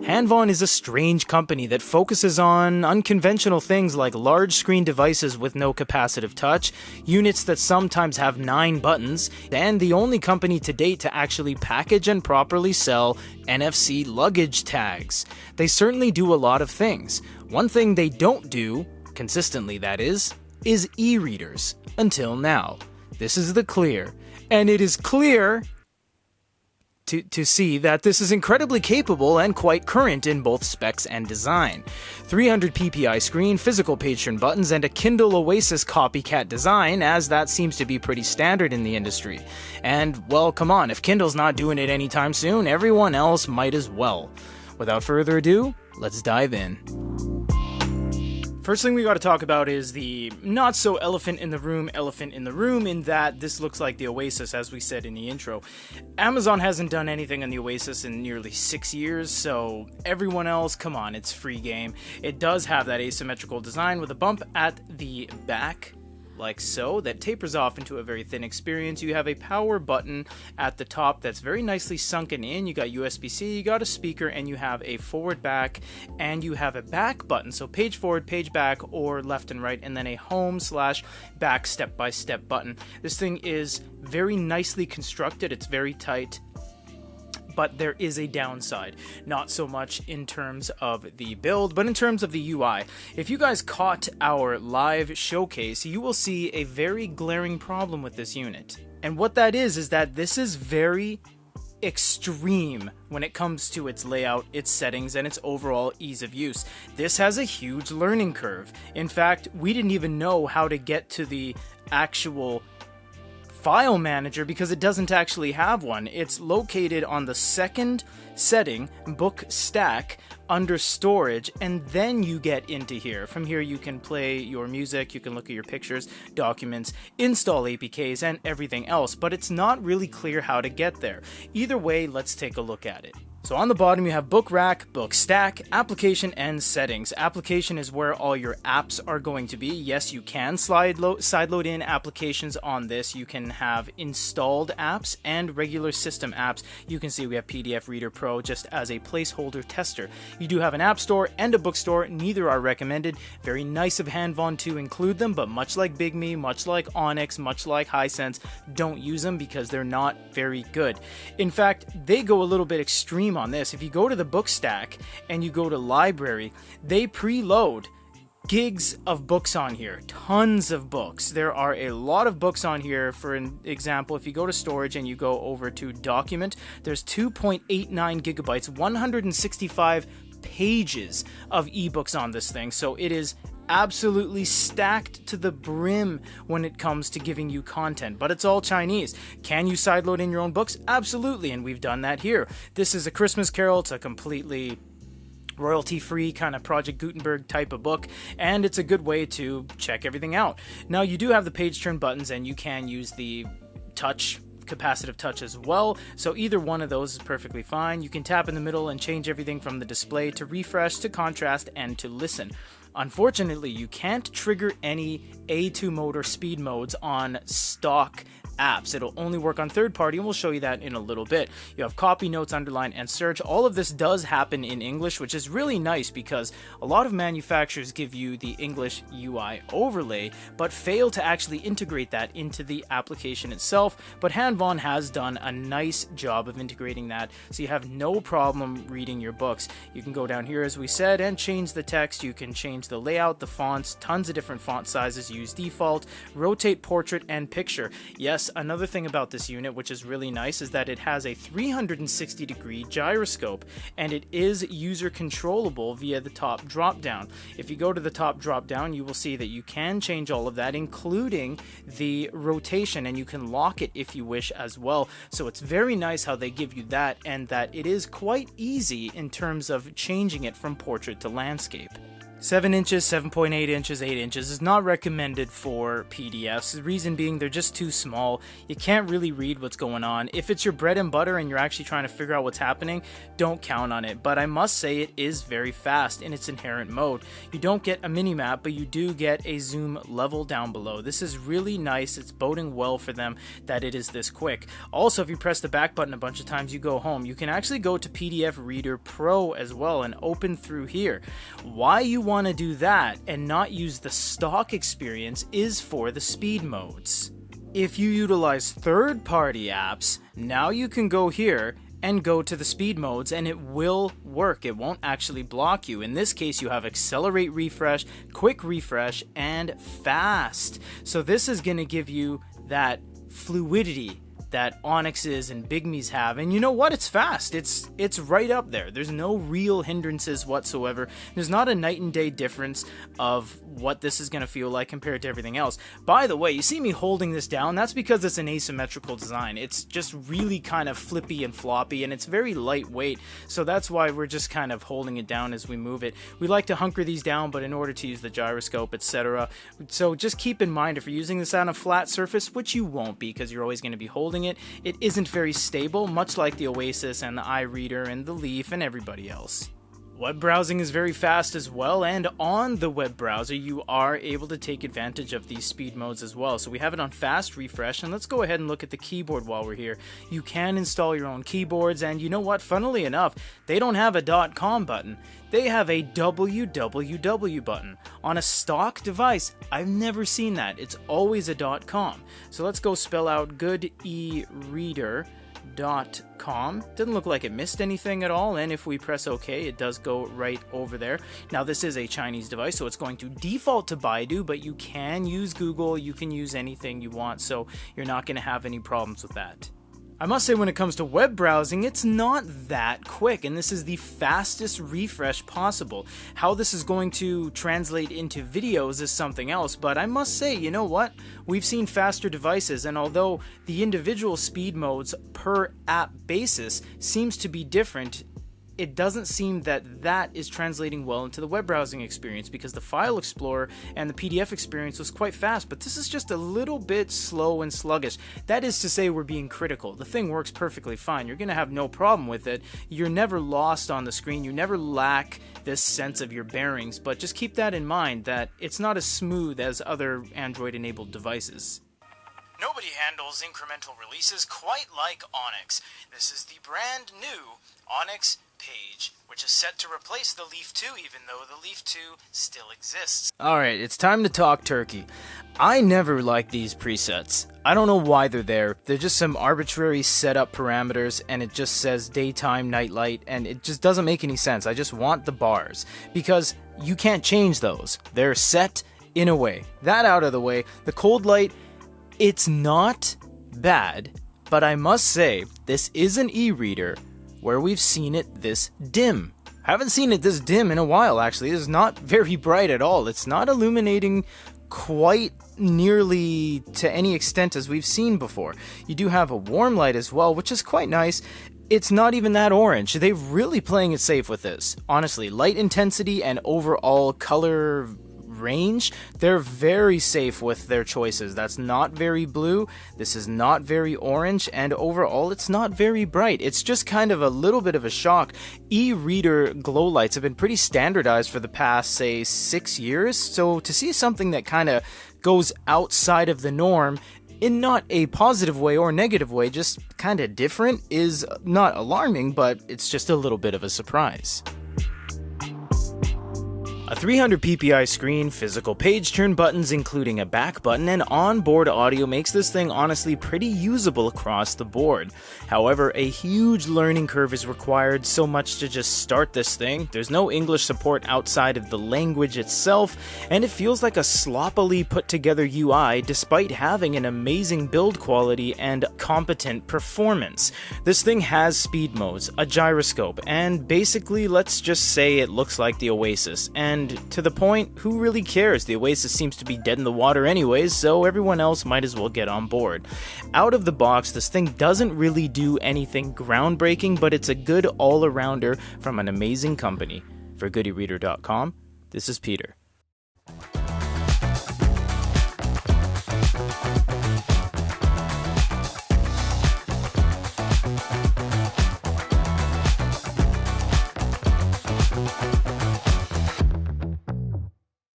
Hanvon is a strange company that focuses on unconventional things like large screen devices with no capacitive touch, units that sometimes have 9 buttons, and the only company to date to actually package and properly sell NFC luggage tags. They certainly do a lot of things. One thing they don't do, consistently that is e-readers. Until now. This is the clear. And it is clear to see that this is incredibly capable and quite current in both specs and design. 300 ppi screen, physical page turn buttons, and a Kindle Oasis copycat design, as that seems to be pretty standard in the industry. And, well, come on, if Kindle's not doing it anytime soon, everyone else might as well. Without further ado, let's dive in. First thing we got to talk about is the not so elephant in the room in that this looks like the Oasis, as we said in the intro. Amazon hasn't done anything on the Oasis in nearly 6 years, so everyone else, come on, it's free game. It does have that asymmetrical design with a bump at the back, like so, that tapers off into a very thin experience. You have a power button at the top that's very nicely sunken in. You got USB-C, you got a speaker, and you have a forward back, and you have a back button, so page forward, page back, or left and right, and then a home/back step-by-step button. This thing is very nicely constructed, it's very tight, but there is a downside. Not so much in terms of the build, but in terms of the UI. If you guys caught our live showcase, you will see a very glaring problem with this unit. And what that is that this is very extreme when it comes to its layout, its settings, and its overall ease of use. This has a huge learning curve. In fact, we didn't even know how to get to the actual file manager because it doesn't actually have one. It's located on the second setting, book stack, under storage, and then you get into here. From here you can play your music, you can look at your pictures, documents, install APKs, and everything else, but it's not really clear how to get there. Either way, let's take a look at it. So on the bottom you have book rack, book stack, application, and settings. Application is where all your apps are going to be. Yes, you can sideload in applications on this. You can have installed apps and regular system apps. You can see we have PDF Reader Pro just as a placeholder tester. You do have an app store and a bookstore. Neither are recommended. Very nice of Hanvon to include them, but much like BigMe, much like Onyx, much like Hisense, don't use them because they're not very good. In fact, they go a little bit extreme on this. If you go to the book stack and you go to library, they preload gigs of books on here, tons of books. There are a lot of books on here. For an example, if you go to storage and you go over to document, there's 2.89 gigabytes, 165 pages of ebooks on this thing. So it is absolutely stacked to the brim when it comes to giving you content, but it's all Chinese. Can you sideload in your own books? Absolutely, and we've done that here. This is A Christmas Carol. It's a completely royalty-free kind of Project Gutenberg type of book, and it's a good way to check everything out. Now, you do have the page turn buttons, and you can use the capacitive touch as well, so either one of those is perfectly fine. You can tap in the middle and change everything from the display to refresh, to contrast, and to listen. Unfortunately, you can't trigger any A2 mode or speed modes on stock apps. It'll only work on third party, and we'll show you that in a little bit. You have copy, notes, underline, and search. All of this does happen in English, which is really nice because a lot of manufacturers give you the English UI overlay, but fail to actually integrate that into the application itself. But Hanvon has done a nice job of integrating that, so you have no problem reading your books. You can go down here, as we said, and change the text. You can change the layout, the fonts, tons of different font sizes, use default, rotate, portrait, and picture. Yes, another thing about this unit, which is really nice, is that it has a 360-degree gyroscope, and it is user controllable via the top drop down. If you go to the top drop down, you will see that you can change all of that, including the rotation, and you can lock it if you wish as well. So it's very nice how they give you that, and that it is quite easy in terms of changing it from portrait to landscape. 7 inches, 7.8 inches, 8 inches is not recommended for PDFs. The reason being they're just too small. You can't really read what's going on. If it's your bread and butter and you're actually trying to figure out what's happening, don't count on it. But I must say it is very fast in its inherent mode. You don't get a mini map, but you do get a zoom level down below. This is really nice. It's boding well for them that it is this quick. Also, if you press the back button a bunch of times, you go home. You can actually go to PDF Reader Pro as well and open through here. Why you want to do that and not use the stock experience is for the speed modes. If you utilize third-party apps, now you can go here and go to the speed modes and it will work. It won't actually block you. In this case, you have accelerate refresh, quick refresh, and fast. So this is going to give you that fluidity that Onyxes and Bigmies have, and you know what? It's fast. It's right up there. There's no real hindrances whatsoever. There's not a night and day difference of what this is going to feel like compared to everything else. By the way, you see me holding this down? That's because it's an asymmetrical design. It's just really kind of flippy and floppy, and it's very lightweight, so that's why we're just kind of holding it down as we move it. We like to hunker these down, but in order to use the gyroscope, etc. So just keep in mind, if you're using this on a flat surface, which you won't be because you're always going to be holding it isn't very stable, much like the Oasis and the iReader and the Leaf and everybody else. Web browsing is very fast as well, and on the web browser you are able to take advantage of these speed modes as well. So we have it on fast refresh, and let's go ahead and look at the keyboard while we're here. You can install your own keyboards, and you know what, funnily enough, they don't have a .com button. They have a www button. On a stock device, I've never seen that. It's always a .com. So let's go spell out goodereader.com. Didn't look like it missed anything at all, and if we press OK, it does go right over there. Now this is a Chinese device, so it's going to default to Baidu, but you can use Google, you can use anything you want, so you're not going to have any problems with that. I must say, when it comes to web browsing, it's not that quick, and this is the fastest refresh possible. How this is going to translate into videos is something else, but I must say, you know what? We've seen faster devices, and although the individual speed modes per app basis seems to be different, it doesn't seem that that is translating well into the web browsing experience, because the file explorer and the PDF experience was quite fast, but this is just a little bit slow and sluggish. That is to say, we're being critical. The thing works perfectly fine. You're going to have no problem with it. You're never lost on the screen. You never lack this sense of your bearings, but just keep that in mind, that it's not as smooth as other Android-enabled devices. Nobody handles incremental releases quite like Onyx. This is the brand new Onyx Page, which is set to replace the Leaf 2, even though the Leaf 2 still exists. Alright, it's time to talk turkey. I never like these presets. I don't know why they're there. They're just some arbitrary setup parameters, and it just says daytime, nightlight, and it just doesn't make any sense. I just want the bars, because you can't change those. They're set in a way. That out of the way, the cold light, it's not bad, but I must say, this is an e-reader where we've seen it this dim. Haven't seen it this dim in a while, actually. It's not very bright at all. It's not illuminating quite nearly to any extent as we've seen before. You do have a warm light as well, which is quite nice. It's not even that orange. They're really playing it safe with this. Honestly, light intensity and overall color range, they're very safe with their choices. That's not very blue, this is not very orange, and overall it's not very bright. It's just kind of a little bit of a shock. E-reader glow lights have been pretty standardized for the past, say, 6 years, so to see something that kind of goes outside of the norm in not a positive way or negative way, just kind of different, is not alarming, but it's just a little bit of a surprise. A 300 ppi screen, physical page turn buttons including a back button, and onboard audio makes this thing honestly pretty usable across the board. However, a huge learning curve is required, so much to just start this thing. There's no English support outside of the language itself, and it feels like a sloppily put together UI despite having an amazing build quality and competent performance. This thing has speed modes, a gyroscope, and basically let's just say it looks like the Oasis. And to the point, who really cares? The Oasis seems to be dead in the water anyways, so everyone else might as well get on board. Out of the box, this thing doesn't really do anything groundbreaking, but it's a good all-arounder from an amazing company. For goodereader.com, This is Peter.